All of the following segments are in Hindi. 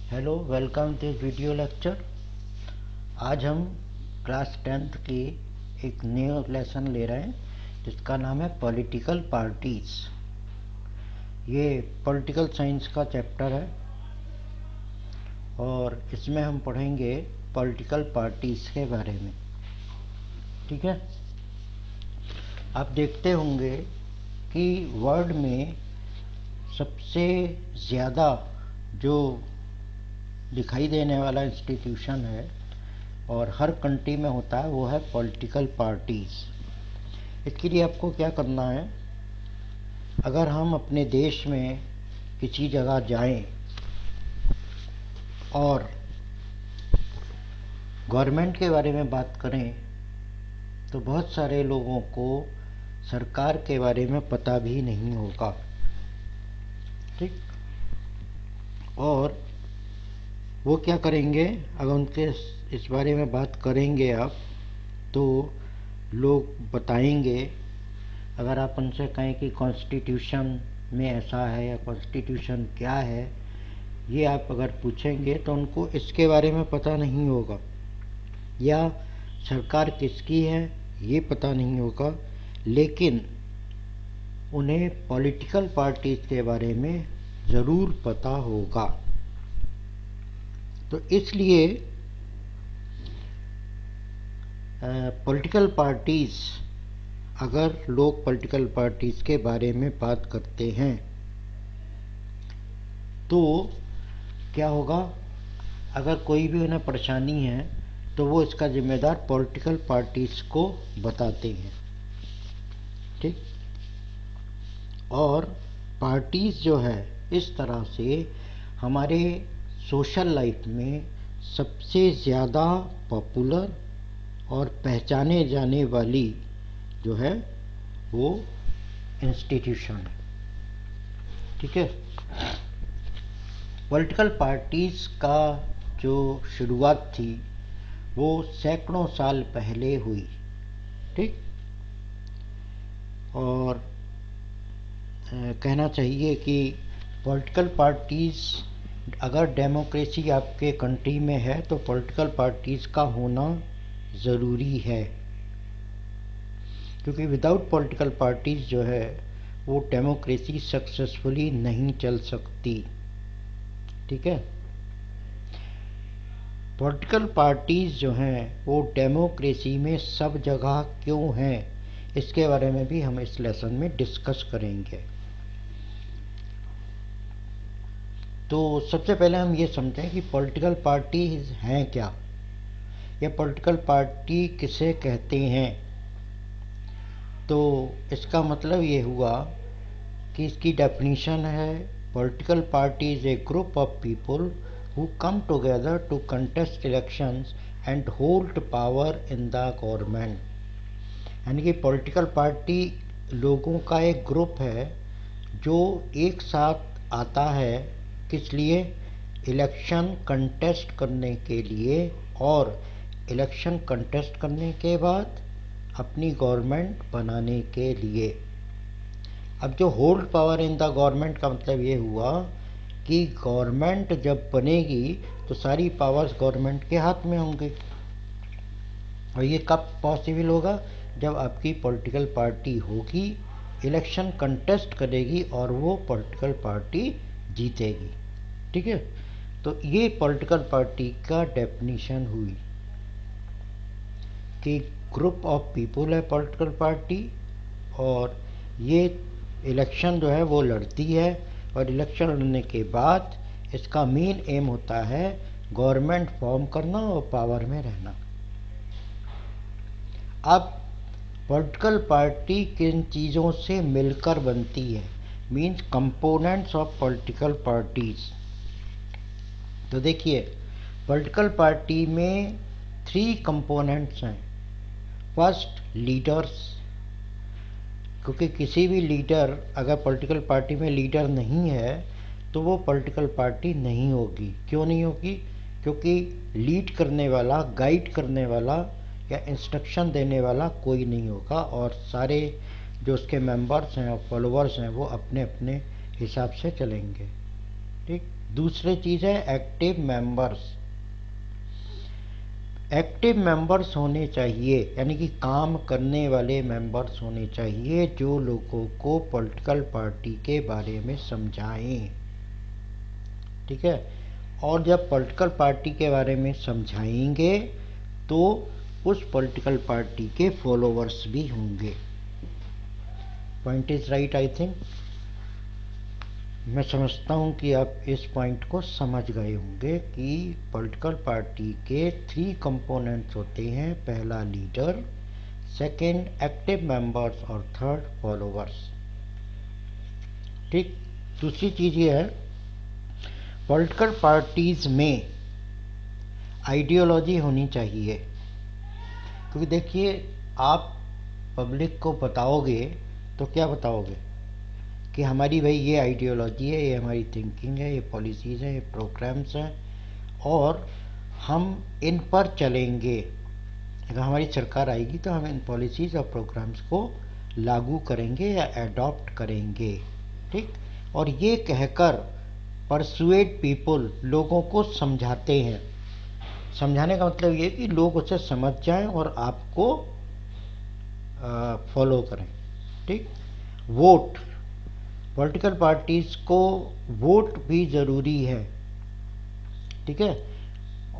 Hello, welcome to video lecture. आज हम क्लास 10th की एक न्यू लेसन ले रहे हैं जिसका नाम है पॉलिटिकल पार्टीज। ये पॉलिटिकल साइंस का चैप्टर है और इसमें हम पढ़ेंगे पॉलिटिकल पार्टीज के बारे में। ठीक है, आप देखते होंगे कि वर्ल्ड में सबसे ज़्यादा जो दिखाई देने वाला इंस्टीट्यूशन है और हर कंट्री में होता है वो है पॉलिटिकल पार्टीज। इसके लिए आपको क्या करना है, अगर हम अपने देश में किसी जगह जाएं और गवर्नमेंट के बारे में बात करें तो बहुत सारे लोगों को सरकार के बारे में पता भी नहीं होगा। ठीक, और वो क्या करेंगे, अगर उनके इस बारे में बात करेंगे आप तो लोग बताएंगे। अगर आप उनसे कहें कि कॉन्स्टिट्यूशन में ऐसा है या कॉन्स्टिट्यूशन क्या है, ये आप अगर पूछेंगे तो उनको इसके बारे में पता नहीं होगा, या सरकार किसकी है ये पता नहीं होगा, लेकिन उन्हें पॉलिटिकल पार्टीज के बारे में ज़रूर पता होगा। तो इसलिए पॉलिटिकल पार्टीज, अगर लोग पॉलिटिकल पार्टीज के बारे में बात करते हैं तो क्या होगा, अगर कोई भी उन्हें परेशानी है तो वो इसका जिम्मेदार पॉलिटिकल पार्टीज को बताते हैं। ठीक, और पार्टीज जो है इस तरह से हमारे सोशल लाइफ में सबसे ज़्यादा पॉपुलर और पहचाने जाने वाली जो है वो इंस्टीट्यूशन है। ठीक है, पॉलिटिकल पार्टीज का जो शुरुआत थी वो सैकड़ों साल पहले हुई। ठीक, और कहना चाहिए कि पॉलिटिकल पार्टीज, अगर डेमोक्रेसी आपके कंट्री में है तो पॉलिटिकल पार्टीज का होना ज़रूरी है, क्योंकि विदाउट पॉलिटिकल पार्टीज जो है वो डेमोक्रेसी सक्सेसफुली नहीं चल सकती। ठीक है, पॉलिटिकल पार्टीज जो हैं वो डेमोक्रेसी में सब जगह क्यों हैं, इसके बारे में भी हम इस लेसन में डिस्कस करेंगे। तो सबसे पहले हम ये समझें कि पॉलिटिकल पार्टीज हैं क्या, या पॉलिटिकल पार्टी किसे कहते हैं। तो इसका मतलब ये हुआ कि इसकी डेफिनेशन है, political party is a group of people who come together to contest elections and hold power in the government. यानी कि पॉलिटिकल पार्टी लोगों का एक ग्रुप है जो एक साथ आता है, किस लिए, इलेक्शन कंटेस्ट करने के लिए, और इलेक्शन कंटेस्ट करने के बाद अपनी गवर्नमेंट बनाने के लिए। अब जो hold power in the government का मतलब ये हुआ कि गवर्नमेंट जब बनेगी तो सारी पावर्स गवर्नमेंट के हाथ में होंगे। और ये कब पॉसिबल होगा, जब आपकी पॉलिटिकल पार्टी होगी, इलेक्शन कंटेस्ट करेगी और वो पॉलिटिकल पार्टी जीतेगी। ठीक है, तो ये पॉलिटिकल पार्टी का डेफिनेशन हुई कि ग्रुप ऑफ पीपल है पॉलिटिकल पार्टी, और ये इलेक्शन जो है वो लड़ती है, और इलेक्शन लड़ने के बाद इसका मेन एम होता है गवर्नमेंट फॉर्म करना और पावर में रहना। अब पॉलिटिकल पार्टी किन चीज़ों से मिलकर बनती है, means components of political parties. तो देखिए, पॉलिटिकल पार्टी में 3 कंपोनेंट्स हैं। फर्स्ट, लीडर्स, क्योंकि किसी भी लीडर, अगर पॉलिटिकल पार्टी में लीडर नहीं है तो वो पॉलिटिकल पार्टी नहीं होगी। क्यों नहीं होगी, क्योंकि लीड करने वाला, गाइड करने वाला या इंस्ट्रक्शन देने वाला कोई नहीं होगा, और सारे जो उसके मेंबर्स हैं और फॉलोअर्स हैं वो अपने अपने हिसाब से चलेंगे। ठीक, दूसरी चीज़ है एक्टिव मेंबर्स। एक्टिव मेंबर्स होने चाहिए, यानी कि काम करने वाले मेंबर्स होने चाहिए जो लोगों को पॉलिटिकल पार्टी के बारे में समझाएं। ठीक है, और जब पॉलिटिकल पार्टी के बारे में समझाएंगे तो उस पॉलिटिकल पार्टी के फॉलोअर्स भी होंगे। Point is right I think. मैं समझता हूँ कि आप इस पॉइंट को समझ गए होंगे कि पॉलिटिकल पार्टी के 3 कंपोनेंट्स होते हैं। पहला लीडर, सेकंड एक्टिव मेंबर्स और थर्ड फॉलोअर्स। ठीक। दूसरी चीज़ ये है, पॉलिटिकल पार्टीज में आइडियोलॉजी होनी चाहिए। क्योंकि देखिए, आप पब्लिक को बताओगे तो क्या बताओगे कि हमारी भाई ये आइडियोलॉजी है, ये हमारी थिंकिंग है, ये पॉलिसीज़ हैं, ये प्रोग्राम्स हैं और हम इन पर चलेंगे। अगर हमारी सरकार आएगी तो हम इन पॉलिसीज़ और प्रोग्राम्स को लागू करेंगे या एडॉप्ट करेंगे। ठीक। और ये कहकर परसुएड पीपल, लोगों को समझाते हैं। समझाने का मतलब ये कि लोग उसे समझ जाएं और आपको फॉलो करें। ठीक। वोट, पॉलिटिकल पार्टीज को वोट भी ज़रूरी है। ठीक है,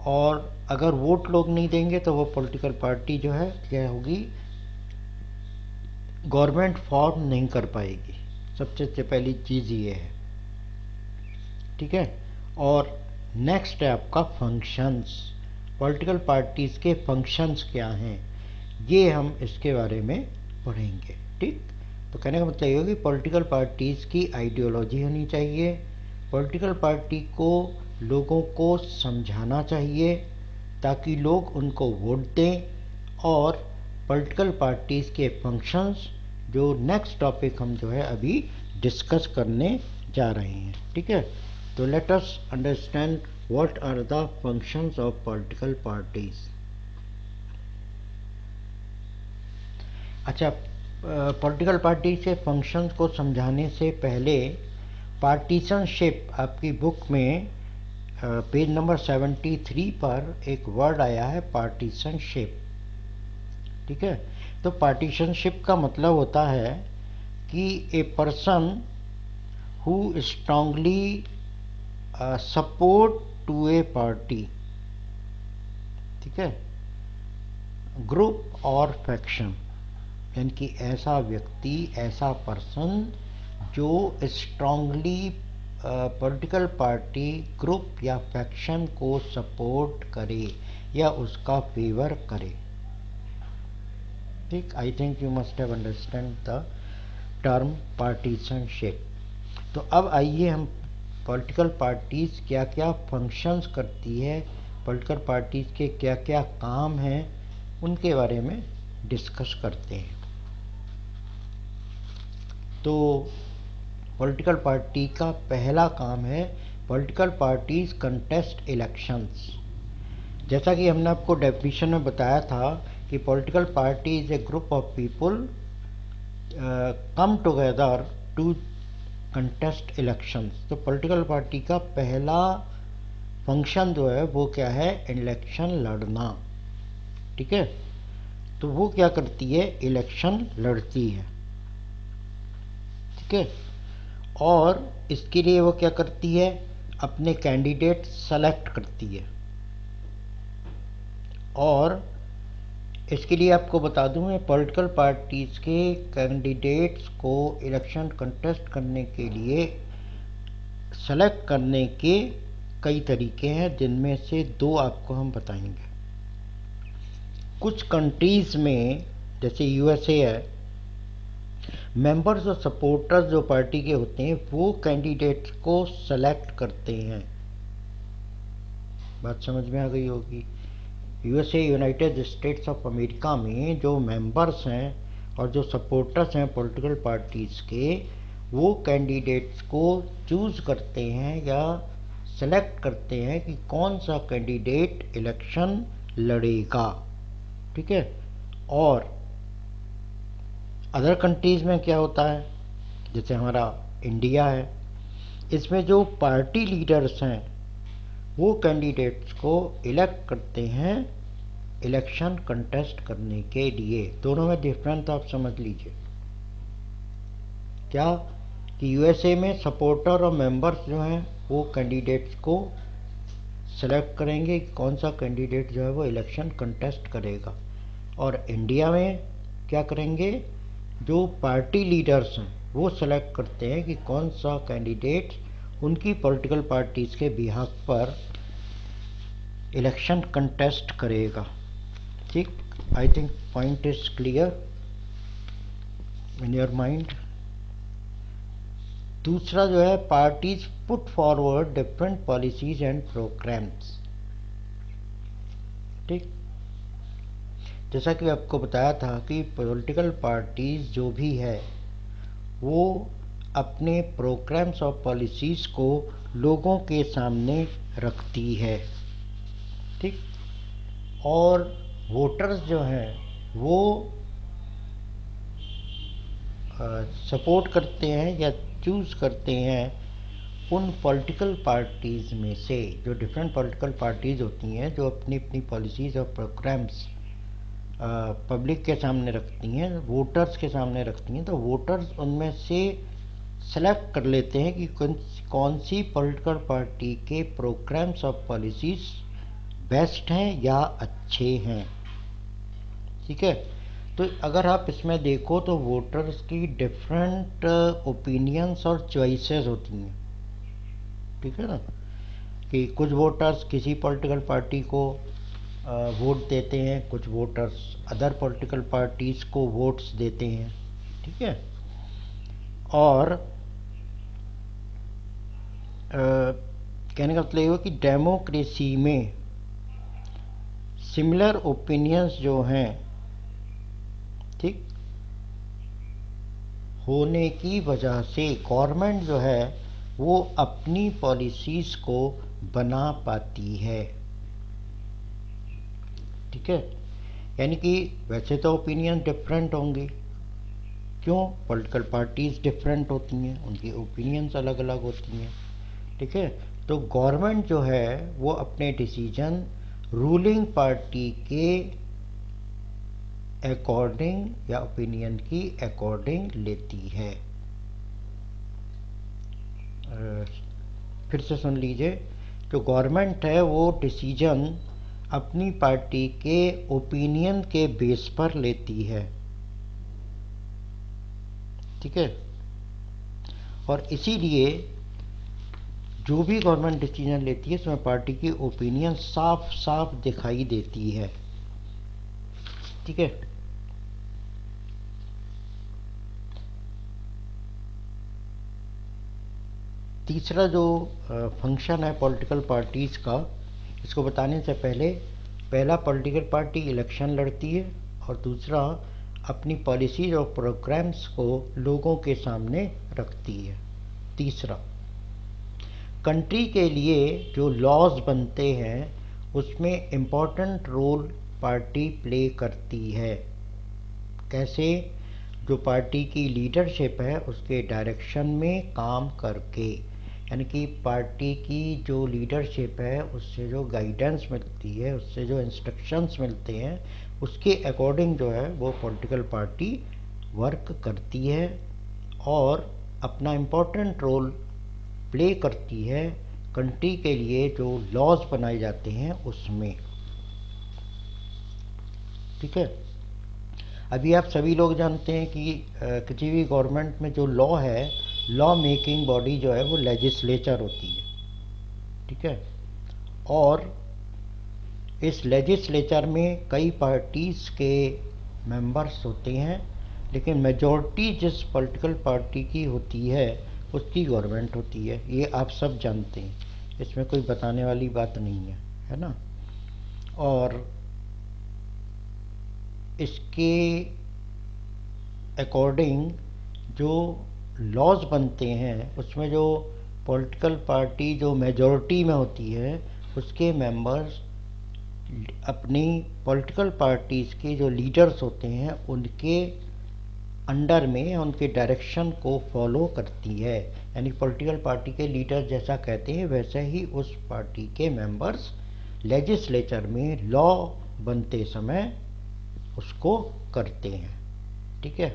और अगर वोट लोग नहीं देंगे तो वो पॉलिटिकल पार्टी जो है क्या होगी, गवर्नमेंट फॉर्म नहीं कर पाएगी। सबसे पहली चीज़ ये है। ठीक है, और नेक्स्ट है आपका फंक्शंस। पॉलिटिकल पार्टीज के फंक्शंस क्या हैं, ये हम इसके बारे में पढ़ेंगे। ठीक। तो कहने का मतलब ये हो कि पॉलिटिकल पार्टीज की आइडियोलॉजी होनी चाहिए, पॉलिटिकल पार्टी को लोगों को समझाना चाहिए ताकि लोग उनको वोट दें, और पॉलिटिकल पार्टीज के फंक्शंस, जो नेक्स्ट टॉपिक हम जो है अभी डिस्कस करने जा रहे हैं। ठीक है, तो let us understand what are the functions of political parties. अच्छा, पॉलिटिकल पार्टी के फंक्शंस को समझाने से पहले पार्टीशनशिप, आपकी बुक में पेज नंबर 73 पर एक वर्ड आया है पार्टीशनशिप। ठीक है, तो पार्टीशनशिप का मतलब होता है कि a person who strongly support to a party. ठीक है, ग्रुप और फैक्शन, यानी कि ऐसा व्यक्ति, ऐसा पर्सन जो स्ट्रांगली पॉलिटिकल पार्टी, ग्रुप या फैक्शन को सपोर्ट करे या उसका फेवर करे। ठीक, I think you must have understand the term पार्टीशनशिप। तो अब आइए हम पॉलिटिकल पार्टीज क्या क्या फंक्शंस करती है, पॉलिटिकल पार्टीज के क्या क्या काम हैं, उनके बारे में डिस्कस करते हैं। तो पॉलिटिकल पार्टी का पहला काम है पॉलिटिकल पार्टीज कंटेस्ट इलेक्शंस। जैसा कि हमने आपको डेफिनेशन में बताया था कि political party is a group of people come together to contest elections. तो पॉलिटिकल पार्टी का पहला फंक्शन जो है वो क्या है, इलेक्शन लड़ना। ठीक है, तो वो क्या करती है, इलेक्शन लड़ती है। ठीक है, और इसके लिए वो क्या करती है, अपने कैंडिडेट सेलेक्ट करती है। और इसके लिए आपको बता दूं, मैं पॉलिटिकल पार्टीज के कैंडिडेट्स को इलेक्शन कंटेस्ट करने के लिए सेलेक्ट करने के कई तरीके हैं, जिनमें से 2 आपको हम बताएंगे। कुछ कंट्रीज में, जैसे यूएसए है, मेंबर्स और सपोर्टर्स जो पार्टी के होते हैं वो कैंडिडेट्स को सेलेक्ट करते हैं। बात समझ में आ गई होगी। USA, United states of America में जो मेंबर्स हैं और जो सपोर्टर्स हैं पॉलिटिकल पार्टीज के, वो कैंडिडेट्स को चूज करते हैं या सेलेक्ट करते हैं कि कौन सा कैंडिडेट इलेक्शन लड़ेगा। ठीक है, और अदर कंट्रीज में क्या होता है, जैसे हमारा इंडिया है, इसमें जो पार्टी लीडर्स हैं वो कैंडिडेट्स को इलेक्ट करते हैं इलेक्शन कंटेस्ट करने के लिए। दोनों में डिफरेंस आप समझ लीजिए। क्या कि यूएसए में सपोर्टर और मेंबर्स जो हैं वो कैंडिडेट्स को सेलेक्ट करेंगे कि कौन सा कैंडिडेट जो है वो इलेक्शन कंटेस्ट करेगा, और इंडिया में क्या करेंगे, जो पार्टी लीडर्स हैं वो सेलेक्ट करते हैं कि कौन सा कैंडिडेट उनकी पॉलिटिकल पार्टीज के बिहाफ पर इलेक्शन कंटेस्ट करेगा। ठीक, I think point is clear in your mind. दूसरा जो है, parties put forward different policies and programmes. ठीक, जैसा कि आपको बताया था कि पॉलिटिकल पार्टीज जो भी है वो अपने प्रोग्राम्स और पॉलिसीज को लोगों के सामने रखती है। ठीक, और वोटर्स जो हैं वो सपोर्ट करते हैं या चूज़ करते हैं उन पॉलिटिकल पार्टीज़ में से, जो डिफरेंट पॉलिटिकल पार्टीज़ होती हैं जो अपनी अपनी पॉलिसीज़ और प्रोग्राम्स पब्लिक के सामने रखती हैं, वोटर्स के सामने रखती हैं। तो वोटर्स उनमें से सेलेक्ट कर लेते हैं कि कौन सी पॉलिटिकल पार्टी के प्रोग्राम्स और पॉलिसीज़ बेस्ट हैं या अच्छे हैं। ठीक है, तो अगर आप इसमें देखो तो वोटर्स की डिफरेंट ओपिनियंस और चॉइसेस होती हैं। ठीक है ना, कि कुछ वोटर्स किसी पॉलिटिकल पार्टी को वोट देते हैं, कुछ वोटर्स अदर पॉलिटिकल पार्टीज़ को वोट्स देते हैं। ठीक है, और कहने का मतलब ये हो कि डेमोक्रेसी में सिमिलर ओपिनियंस जो हैं, ठीक, होने की वजह से गवर्नमेंट जो है वो अपनी पॉलिसीज़ को बना पाती है। ठीक है, यानी कि वैसे तो ओपिनियन डिफरेंट होंगे, क्यों, पॉलिटिकल पार्टीज डिफरेंट होती हैं, उनकी ओपिनियंस अलग अलग होती हैं। ठीक है, तो गवर्नमेंट जो है वो अपने डिसीजन रूलिंग पार्टी के अकॉर्डिंग या ओपिनियन की अकॉर्डिंग लेती है। फिर से सुन लीजिए, जो गवर्नमेंट है वो डिसीजन अपनी पार्टी के ओपिनियन के बेस पर लेती है। ठीक है, और इसीलिए जो भी गवर्नमेंट डिसीजन लेती है उसमें पार्टी की ओपिनियन साफ साफ दिखाई देती है। ठीक है, तीसरा जो फंक्शन है पॉलिटिकल पार्टीज़ का, इसको बताने से पहले, पहला पॉलिटिकल पार्टी इलेक्शन लड़ती है और दूसरा अपनी पॉलिसीज और प्रोग्राम्स को लोगों के सामने रखती है। तीसरा, कंट्री के लिए जो लॉज बनते हैं उसमें इम्पोर्टेंट रोल पार्टी प्ले करती है। कैसे, जो पार्टी की लीडरशिप है उसके डायरेक्शन में काम करके, यानी कि पार्टी की जो लीडरशिप है उससे जो गाइडेंस मिलती है, उससे जो इंस्ट्रक्शंस मिलते हैं, उसके अकॉर्डिंग जो है वो पॉलिटिकल पार्टी वर्क करती है और अपना इम्पोर्टेंट रोल प्ले करती है कंट्री के लिए जो लॉज बनाए जाते हैं उसमें। ठीक है, अभी आप सभी लोग जानते हैं कि किसी भी गवर्नमेंट में जो लॉ है, लॉ मेकिंग बॉडी जो है वो लेजिस्लेचर होती है। ठीक है, और इस लेजिस्लेचर में कई पार्टीज़ के मेंबर्स होते हैं, लेकिन मेजॉरिटी जिस पॉलिटिकल पार्टी की होती है उसकी गवर्नमेंट होती है। ये आप सब जानते हैं, इसमें कोई बताने वाली बात नहीं है ना। और इसके अकॉर्डिंग जो लॉज बनते हैं उसमें जो पॉलिटिकल पार्टी जो मेजॉरिटी में होती है उसके मेंबर्स अपनी पॉलिटिकल पार्टीज़ के जो लीडर्स होते हैं उनके अंडर में उनके डायरेक्शन को फॉलो करती है। यानी पॉलिटिकल पार्टी के लीडर जैसा कहते हैं वैसे ही उस पार्टी के मेंबर्स लेजिस्लेचर में लॉ बनते समय उसको करते हैं। ठीक है,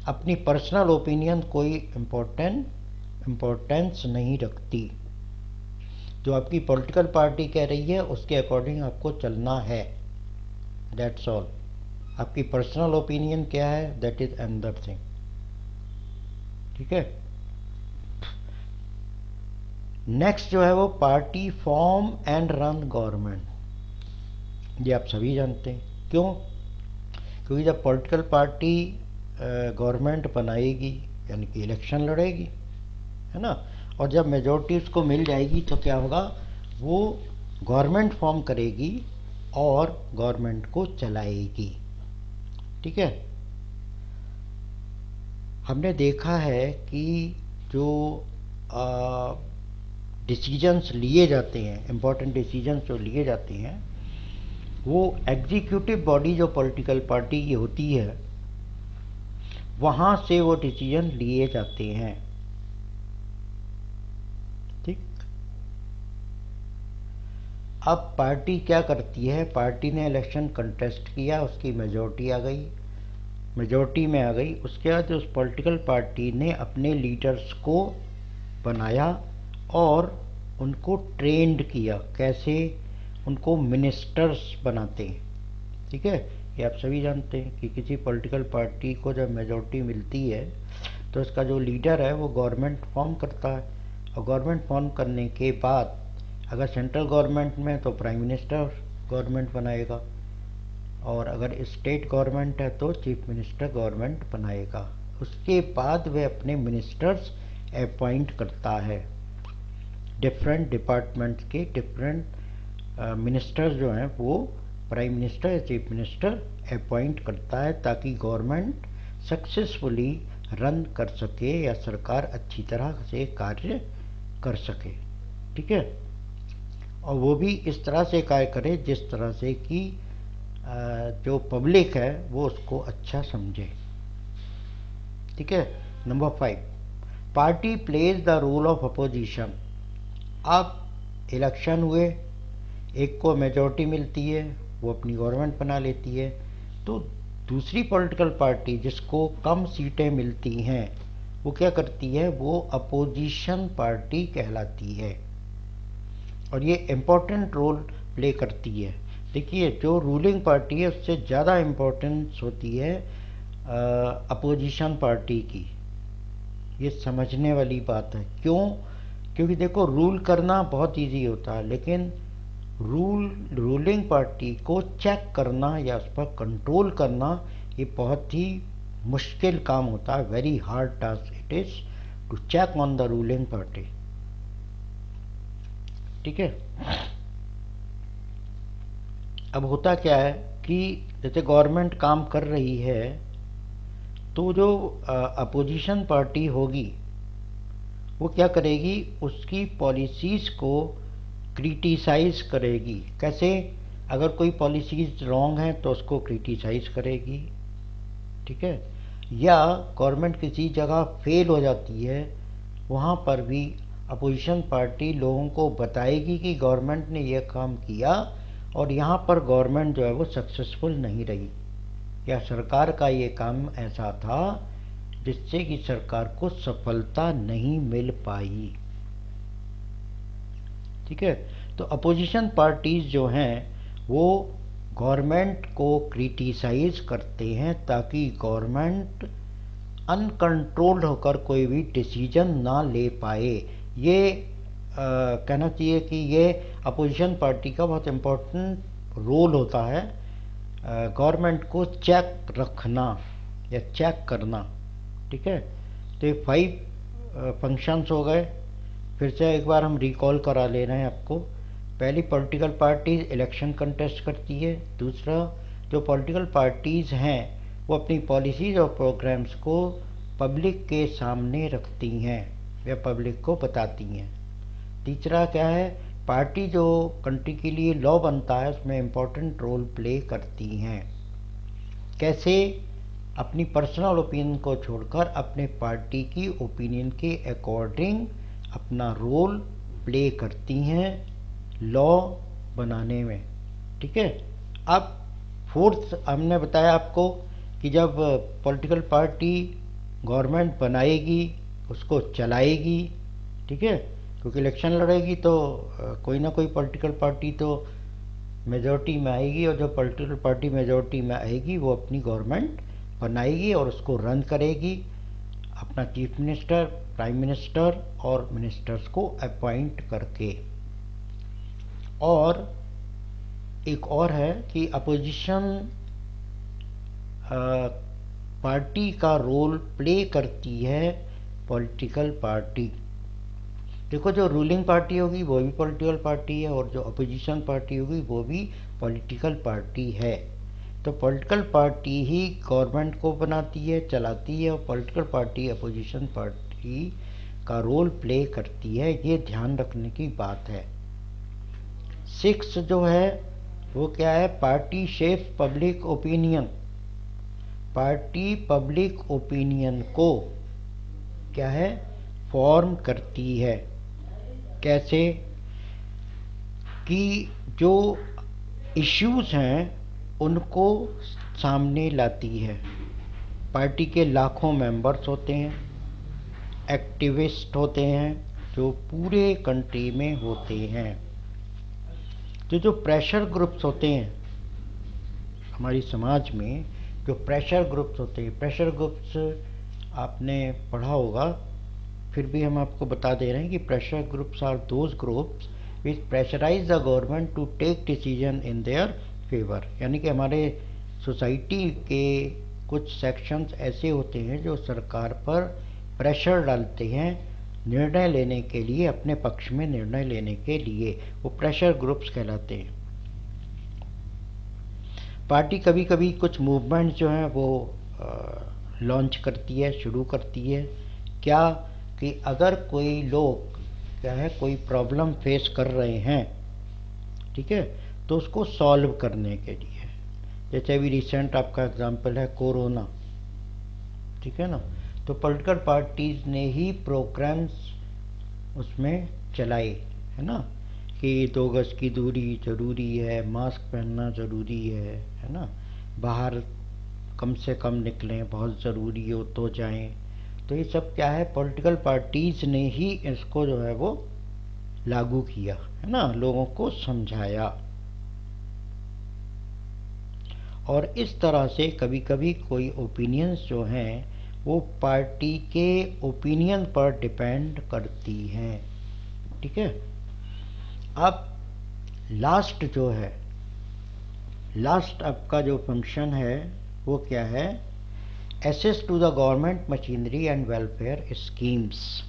अपनी पर्सनल ओपिनियन कोई इम्पोर्टेंस नहीं रखती। जो आपकी पॉलिटिकल पार्टी कह रही है उसके अकॉर्डिंग आपको चलना है, दैट्स ऑल। आपकी पर्सनल ओपिनियन क्या है, दैट इज अनदर थिंग। ठीक है, नेक्स्ट जो है वो party form and run government. ये आप सभी जानते हैं। क्यों? क्योंकि जब पॉलिटिकल पार्टी गवर्नमेंट बनाएगी यानी कि इलेक्शन लड़ेगी, है ना, और जब मेजॉरिटी उसको मिल जाएगी तो क्या होगा, वो गवर्नमेंट फॉर्म करेगी और गवर्नमेंट को चलाएगी। ठीक है, हमने देखा है कि जो डिसीजंस लिए जाते हैं, इम्पोर्टेंट डिसीजंस जो लिए जाते हैं, वो एग्जीक्यूटिव बॉडी जो पॉलिटिकल पार्टी की होती है वहां से वो डिसीजन लिए जाते हैं। ठीक, अब पार्टी क्या करती है, पार्टी ने इलेक्शन कंटेस्ट किया, उसकी मेजॉरिटी आ गई, मेजॉरिटी में आ गई, उसके बाद उस पॉलिटिकल पार्टी ने अपने लीडर्स को बनाया और उनको ट्रेंड किया। कैसे? उनको मिनिस्टर्स बनाते हैं। ठीक है, ये आप सभी जानते हैं कि किसी पॉलिटिकल पार्टी को जब मेजॉरिटी मिलती है तो उसका जो लीडर है वो गवर्नमेंट फॉर्म करता है, और गवर्नमेंट फॉर्म करने के बाद अगर सेंट्रल गवर्नमेंट में तो प्राइम मिनिस्टर गवर्नमेंट बनाएगा, और अगर स्टेट गवर्नमेंट है तो चीफ मिनिस्टर गवर्नमेंट बनाएगा। उसके बाद वह अपने मिनिस्टर्स अपॉइंट करता है। डिफरेंट डिपार्टमेंट के डिफरेंट मिनिस्टर्स जो हैं वो प्राइम मिनिस्टर या चीफ मिनिस्टर अपॉइंट करता है, ताकि गवर्नमेंट सक्सेसफुली रन कर सके या सरकार अच्छी तरह से कार्य कर सके। ठीक है, और वो भी इस तरह से कार्य करे जिस तरह से कि जो पब्लिक है वो उसको अच्छा समझे। ठीक है, number 5, party plays the role of opposition. अब इलेक्शन हुए, एक को मेजॉरिटी मिलती है, वो अपनी गवर्नमेंट बना लेती है, तो दूसरी पॉलिटिकल पार्टी जिसको कम सीटें मिलती हैं वो क्या करती है, वो अपोजिशन पार्टी कहलाती है, और ये इम्पोर्टेंट रोल प्ले करती है। देखिए, जो रूलिंग पार्टी है उससे ज़्यादा इम्पोर्टेंस होती है अपोजिशन पार्टी की। ये समझने वाली बात है। क्यों? क्योंकि देखो, रूल करना बहुत इजी होता है, लेकिन रूलिंग पार्टी को चेक करना या उस पर कंट्रोल करना ये बहुत ही मुश्किल काम होता है। Very hard task it is to check on the ruling party. ठीक है, अब होता क्या है कि जैसे गवर्नमेंट काम कर रही है तो जो अपोजिशन पार्टी होगी वो क्या करेगी, उसकी पॉलिसीज़ को क्रिटिसाइज करेगी। कैसे? अगर कोई पॉलिसीज रॉन्ग है तो उसको क्रिटिसाइज करेगी। ठीक है, या गवर्नमेंट किसी जगह फेल हो जाती है वहाँ पर भी अपोजिशन पार्टी लोगों को बताएगी कि गवर्नमेंट ने यह काम किया और यहाँ पर गवर्नमेंट जो है वो सक्सेसफुल नहीं रही, या सरकार का ये काम ऐसा था जिससे कि सरकार को सफलता नहीं मिल पाई। ठीक है, तो अपोजिशन पार्टीज जो हैं वो गवर्नमेंट को क्रिटिसाइज करते हैं ताकि गवर्नमेंट अनकंट्रोल्ड होकर कोई भी डिसीजन ना ले पाए। ये कहना चाहिए कि ये अपोजिशन पार्टी का बहुत इम्पोर्टेंट रोल होता है, गवर्नमेंट को चेक रखना या चेक करना। ठीक है, तो ये 5 फंक्शंस हो गए। फिर से एक बार हम रिकॉल करा ले रहे हैं आपको। पहली, पॉलिटिकल पार्टी इलेक्शन कंटेस्ट करती है। दूसरा, जो पॉलिटिकल पार्टीज़ हैं वो अपनी पॉलिसीज़ और प्रोग्राम्स को पब्लिक के सामने रखती हैं या पब्लिक को बताती हैं। तीसरा क्या है, पार्टी जो कंट्री के लिए लॉ बनता है उसमें इम्पोर्टेंट रोल प्ले करती हैं। कैसे? अपनी पर्सनल ओपिनियन को छोड़कर अपने पार्टी की ओपिनियन के अकॉर्डिंग अपना रोल प्ले करती हैं लॉ बनाने में। ठीक है। अब फोर्थ हमने बताया आपको कि जब पॉलिटिकल पार्टी गवर्नमेंट बनाएगी उसको चलाएगी, ठीक है, क्योंकि इलेक्शन लड़ेगी तो कोई ना कोई पॉलिटिकल पार्टी तो मेजॉरिटी में आएगी, और जो पॉलिटिकल पार्टी मेजॉरिटी में आएगी वो अपनी गवर्नमेंट बनाएगी और उसको रन करेगी, अपना चीफ मिनिस्टर, प्राइम मिनिस्टर और मिनिस्टर्स को अपॉइंट करके। और एक और है कि अपोजिशन पार्टी का रोल प्ले करती है पॉलिटिकल पार्टी। देखो, जो रूलिंग पार्टी होगी वो भी पॉलिटिकल पार्टी है, और जो अपोजिशन पार्टी होगी वो भी पॉलिटिकल पार्टी है। तो पॉलिटिकल पार्टी ही गवर्नमेंट को बनाती है, चलाती है, और पॉलिटिकल पार्टी अपोजिशन पार्टी का रोल प्ले करती है। ये ध्यान रखने की बात है। 6 जो है वो क्या है? Party shape public opinion. Party public opinion को क्या है? फॉर्म करती है। कैसे? कि जो इश्यूज हैं उनको सामने लाती है। पार्टी के लाखों मेंबर्स होते हैं, एक्टिविस्ट होते हैं जो पूरे कंट्री में होते हैं। तो जो प्रेशर ग्रुप्स होते हैं हमारी समाज में, जो प्रेशर ग्रुप्स होते हैं, प्रेशर ग्रुप्स आपने पढ़ा होगा, फिर भी हम आपको बता दे रहे हैं कि pressure groups are those groups which pressurise the government to take decision in their favour. यानी कि हमारे सोसाइटी के कुछ सेक्शंस ऐसे होते हैं जो सरकार पर प्रेशर डालते हैं निर्णय लेने के लिए, अपने पक्ष में निर्णय लेने के लिए। वो प्रेशर ग्रुप्स कहलाते हैं। पार्टी कभी कभी कुछ मूवमेंट जो है वो लॉन्च करती है, शुरू करती है। क्या? कि अगर कोई लोग क्या है कोई प्रॉब्लम फेस कर रहे हैं, ठीक है, तो उसको सॉल्व करने के लिए, जैसे अभी रिसेंट आपका एग्जांपल है कोरोना, ठीक है ना, तो पॉलिटिकल पार्टीज ने ही प्रोग्राम्स उसमें चलाए, है ना, कि 2 गज की दूरी जरूरी है, मास्क पहनना जरूरी है ना, बाहर कम से कम निकलें, बहुत ज़रूरी हो तो जाएं। तो ये सब क्या है? पॉलिटिकल पार्टीज ने ही इसको जो है वो लागू किया, है ना, लोगों को समझाया। और इस तरह से कभी कभी कोई ओपिनियंस जो हैं वो पार्टी के ओपिनियन पर डिपेंड करती हैं। ठीक है। अब लास्ट जो है, लास्ट आपका जो फंक्शन है वो क्या है? Access to the government machinery and welfare schemes.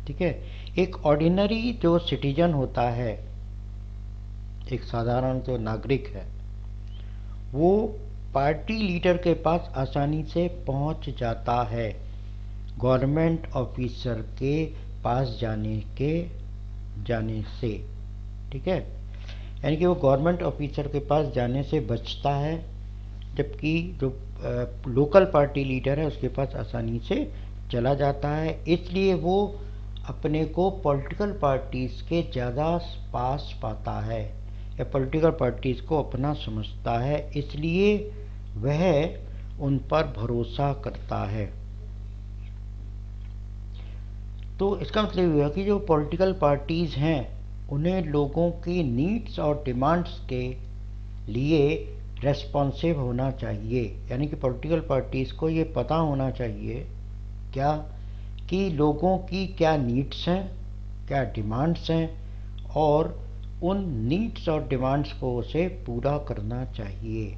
ठीक है। एक ऑर्डिनरी जो सिटीजन होता है, एक साधारण जो नागरिक है, वो पार्टी लीडर के पास आसानी से पहुंच जाता है गवर्नमेंट ऑफिसर के पास जाने से। ठीक है। यानी कि वो गवर्नमेंट ऑफिसर के पास जाने से बचता है, जबकि जो लोकल पार्टी लीडर है उसके पास आसानी से चला जाता है। इसलिए वो अपने को पॉलिटिकल पार्टीज के ज़्यादा पास पाता है, या पॉलिटिकल पार्टीज को अपना समझता है, इसलिए वह उन पर भरोसा करता है। तो इसका मतलब यह है कि जो पॉलिटिकल पार्टीज हैं उन्हें लोगों की नीड्स और डिमांड्स के लिए रेस्पॉन्सिव होना चाहिए। यानी कि पॉलिटिकल पार्टीज को ये पता होना चाहिए क्या कि लोगों की क्या नीड्स हैं, क्या डिमांड्स हैं, और उन नीड्स और डिमांड्स को उसे पूरा करना चाहिए।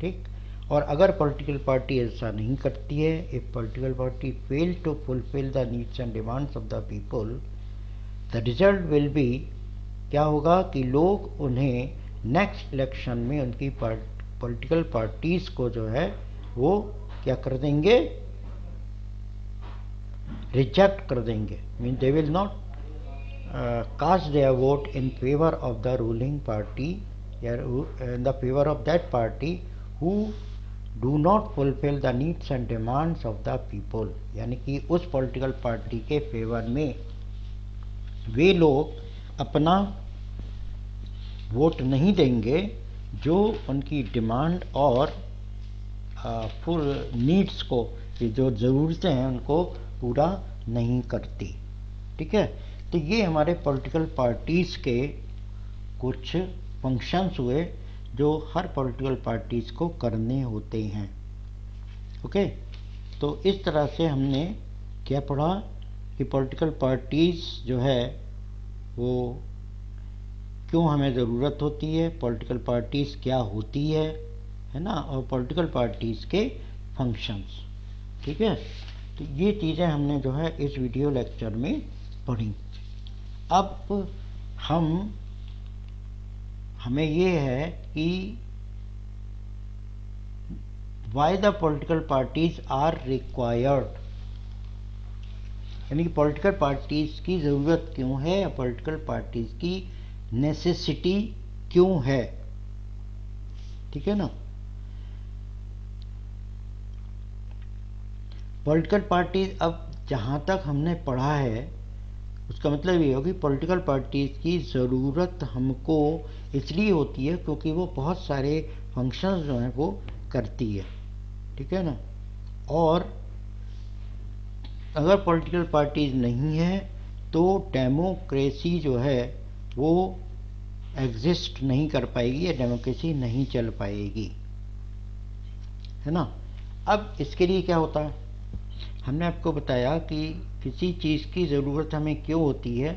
ठीक। और अगर पॉलिटिकल पार्टी ऐसा नहीं करती है, if political party fail to fulfil the needs and demands of the people, the result will be, क्या होगा कि लोग उन्हें नेक्स्ट इलेक्शन में उनकी पॉलिटिकल पार्टीज को जो है वो क्या कर देंगे? रिजेक्ट कर देंगे। Mean they will not cast their vote in favour of the ruling party, या in the favour of that party who do not fulfil the needs and demands of the people, यानी कि उस पॉलिटिकल पार्टी के फेवर में वे लोग अपना वोट नहीं देंगे जो उनकी डिमांड और फुल नीड्स को, जो ज़रूरतें हैं उनको पूरा नहीं करती। ठीक है, तो ये हमारे पॉलिटिकल पार्टीज़ के कुछ फंक्शंस हुए जो हर पॉलिटिकल पार्टीज़ को करने होते हैं। ओके, तो इस तरह से हमने क्या पढ़ा कि पॉलिटिकल पार्टीज़ जो है वो क्यों हमें ज़रूरत होती है, पॉलिटिकल पार्टीज़ क्या होती है ना, और पॉलिटिकल पार्टीज़ के फंक्शंस। ठीक है, तो ये चीज़ें हमने जो है इस वीडियो लेक्चर में पढ़ी। अब हमें ये है कि why the political parties are required, यानी कि पॉलिटिकल पार्टीज की ज़रूरत क्यों है या पॉलिटिकल पार्टीज की नेसेसिटी क्यों है। ठीक है ना, पॉलिटिकल पार्टीज, अब जहाँ तक हमने पढ़ा है उसका मतलब ये हो कि पॉलिटिकल पार्टीज की ज़रूरत हमको इसलिए होती है क्योंकि वो बहुत सारे फंक्शंस जो हैं वो करती है। ठीक है ना, और अगर पॉलिटिकल पार्टीज नहीं है तो डेमोक्रेसी जो है वो एग्जिस्ट नहीं कर पाएगी या डेमोक्रेसी नहीं चल पाएगी, है ना। अब इसके लिए क्या होता है, हमने आपको बताया कि किसी चीज़ की ज़रूरत हमें क्यों होती है।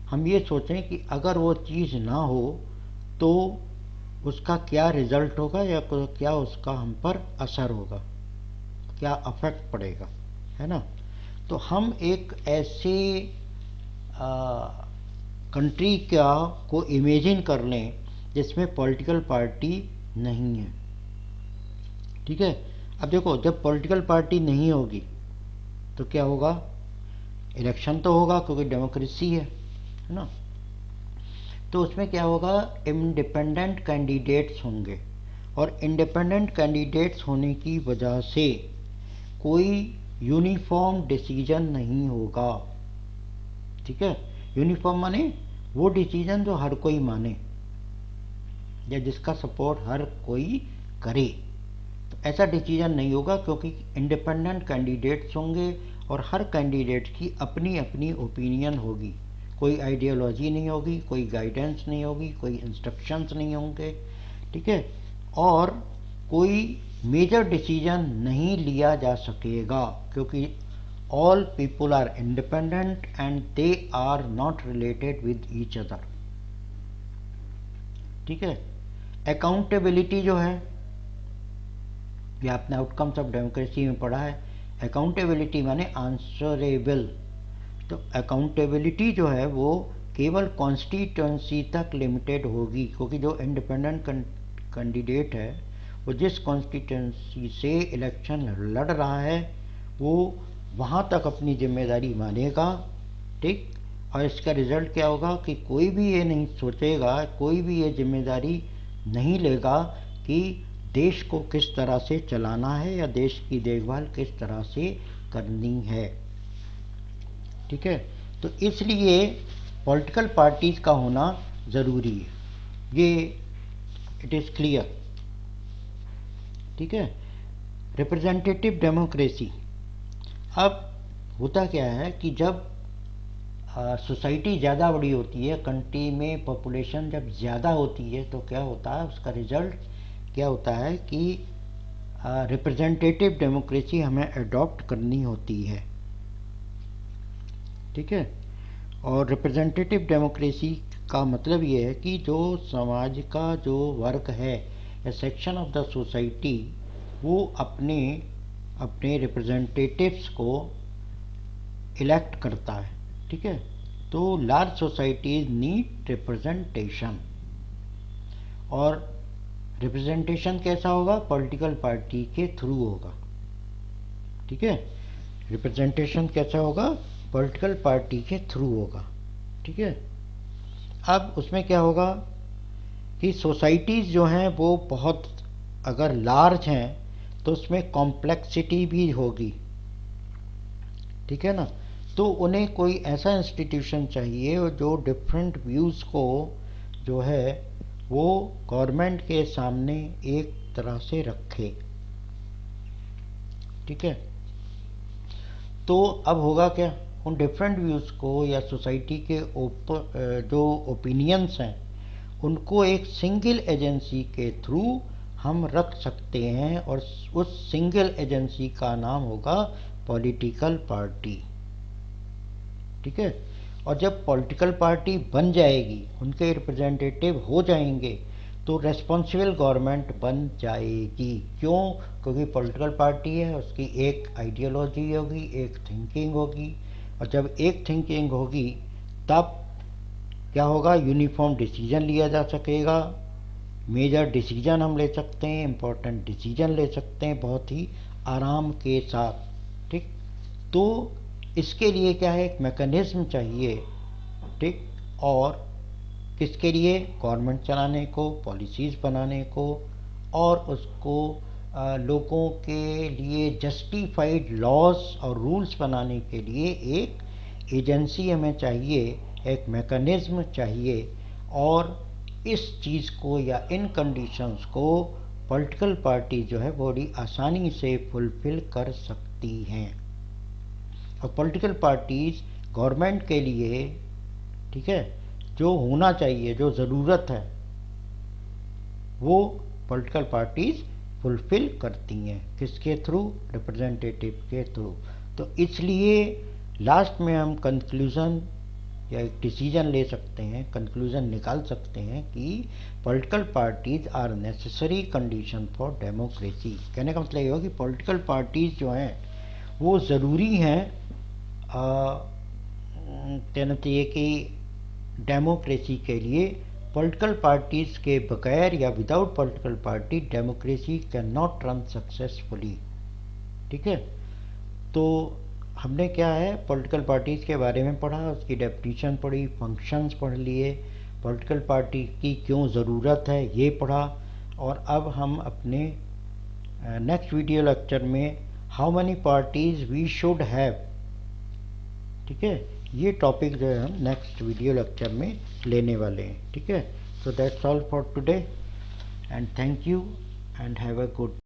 हम ये सोचें कि अगर वो चीज़ ना हो तो उसका क्या रिज़ल्ट होगा या क्या उसका हम पर असर होगा, क्या अफेक्ट पड़ेगा, है ना। तो हम एक ऐसे कंट्री को इमेजिन कर लें जिसमें पॉलिटिकल पार्टी नहीं है। ठीक है, अब देखो जब पॉलिटिकल पार्टी नहीं होगी तो क्या होगा, इलेक्शन तो होगा क्योंकि डेमोक्रेसी है ना। तो उसमें क्या होगा, इंडिपेंडेंट कैंडिडेट्स होंगे और इंडिपेंडेंट कैंडिडेट्स होने की वजह से कोई यूनिफॉर्म डिसीजन नहीं होगा। ठीक है, यूनिफॉर्म माने वो डिसीजन जो हर कोई माने या जिसका सपोर्ट हर कोई करे, तो ऐसा डिसीजन नहीं होगा क्योंकि इंडिपेंडेंट कैंडिडेट्स होंगे और हर कैंडिडेट की अपनी अपनी ओपिनियन होगी। कोई आइडियोलॉजी नहीं होगी, कोई गाइडेंस नहीं होगी, कोई इंस्ट्रक्शंस नहीं होंगे। ठीक है, और कोई मेजर डिसीजन नहीं लिया जा सकेगा क्योंकि all people are independent and they are not related with each other. ठीक है, अकाउंटेबिलिटी जो है, ये आपने आउटकम्स ऑफ डेमोक्रेसी में पढ़ा है, अकाउंटेबिलिटी माने आंसरेबल। तो अकाउंटेबिलिटी जो है वो केवल कॉन्स्टिट्यूंसी तक लिमिटेड होगी क्योंकि जो इंडिपेंडेंट कैंडिडेट है वो जिस कॉन्स्टिट्यूंसी से इलेक्शन लड़ रहा है वो वहाँ तक अपनी जिम्मेदारी मानेगा। ठीक, और इसका रिजल्ट क्या होगा कि कोई भी ये नहीं सोचेगा, कोई भी ये जिम्मेदारी नहीं लेगा कि देश को किस तरह से चलाना है या देश की देखभाल किस तरह से करनी है। ठीक है, तो इसलिए पॉलिटिकल पार्टीज का होना ज़रूरी है, ये इट इज़ क्लियर। ठीक है, रिप्रेजेंटेटिव डेमोक्रेसी, अब होता क्या है कि जब सोसाइटी ज़्यादा बड़ी होती है, कंट्री में पॉपुलेशन जब ज़्यादा होती है तो क्या होता है, उसका रिजल्ट क्या होता है कि रिप्रेजेंटेटिव डेमोक्रेसी हमें अडॉप्ट करनी होती है। ठीक है, और रिप्रेजेंटेटिव डेमोक्रेसी का मतलब ये है कि जो समाज का जो वर्ग है या सेक्शन ऑफ द सोसाइटी वो अपने अपने रिप्रेजेंटेटिव्स को इलेक्ट करता है। ठीक है, तो लार्ज सोसाइटीज नीड रिप्रेजेंटेशन, और रिप्रेजेंटेशन कैसा होगा, पॉलिटिकल पार्टी के थ्रू होगा। ठीक है, रिप्रेजेंटेशन कैसा होगा, पॉलिटिकल पार्टी के थ्रू होगा। ठीक है, अब उसमें क्या होगा कि सोसाइटीज़ जो हैं वो बहुत अगर लार्ज हैं तो उसमें कॉम्प्लेक्सिटी भी होगी, ठीक है ना। तो उन्हें कोई ऐसा इंस्टीट्यूशन चाहिए जो डिफरेंट व्यूज़ को जो है वो गवर्नमेंट के सामने एक तरह से रखे, ठीक है। तो अब होगा क्या, उन डिफरेंट व्यूज़ को या सोसाइटी के जो ओपिनियंस हैं उनको एक सिंगल एजेंसी के थ्रू हम रख सकते हैं, और उस सिंगल एजेंसी का नाम होगा पॉलिटिकल पार्टी, ठीक है। और जब पॉलिटिकल पार्टी बन जाएगी, उनके रिप्रेजेंटेटिव हो जाएंगे, तो रेस्पॉन्सिबल गवर्नमेंट बन जाएगी। क्यों? क्योंकि पॉलिटिकल पार्टी है, उसकी एक आइडियोलॉजी होगी, एक थिंकिंग होगी, और जब एक थिंकिंग होगी तब क्या होगा, यूनिफॉर्म डिसीजन लिया जा सकेगा, मेजर डिसीजन हम ले सकते हैं, इम्पोर्टेंट डिसीजन ले सकते हैं बहुत ही आराम के साथ, ठीक। तो इसके लिए क्या है, एक मैकेनिज्म चाहिए, ठीक। और किसके लिए, गवर्नमेंट चलाने को, पॉलिसीज़ बनाने को, और उसको लोगों के लिए जस्टिफाइड लॉज और रूल्स बनाने के लिए एक एजेंसी हमें चाहिए, एक मैकेनिज्म चाहिए। और इस चीज़ को या इन कंडीशंस को पॉलिटिकल पार्टी जो है बड़ी आसानी से फुलफिल कर सकती हैं। और पॉलिटिकल पार्टीज गवर्नमेंट के लिए, ठीक है, जो होना चाहिए, जो ज़रूरत है, वो पॉलिटिकल पार्टीज फुलफिल करती हैं। किसके थ्रू, रिप्रेजेंटेटिव के थ्रू। तो इसलिए लास्ट में हम कंक्लूज़न या एक डिसीजन ले सकते हैं, कंक्लूज़न निकाल सकते हैं कि political parties are necessary condition for democracy. कहने का मतलब ये हो कि पॉलिटिकल पार्टीज जो हैं वो ज़रूरी हैं, कहना चाहिए कि डेमोक्रेसी के लिए। पॉलिटिकल पार्टीज़ के बगैर या without political party democracy can not run successfully, ठीक है। तो हमने क्या है, पॉलिटिकल पार्टीज़ के बारे में पढ़ा, उसकी डेफिनेशन पढ़ी, फंक्शंस पढ़ लिए, पॉलिटिकल पार्टी की क्यों ज़रूरत है ये पढ़ा। और अब हम अपने नेक्स्ट वीडियो लेक्चर में how many parties we should have, ठीक है, ये टॉपिक जो है हम नेक्स्ट वीडियो लेक्चर में लेने वाले हैं, ठीक है। So that's all for today and thank you and have a good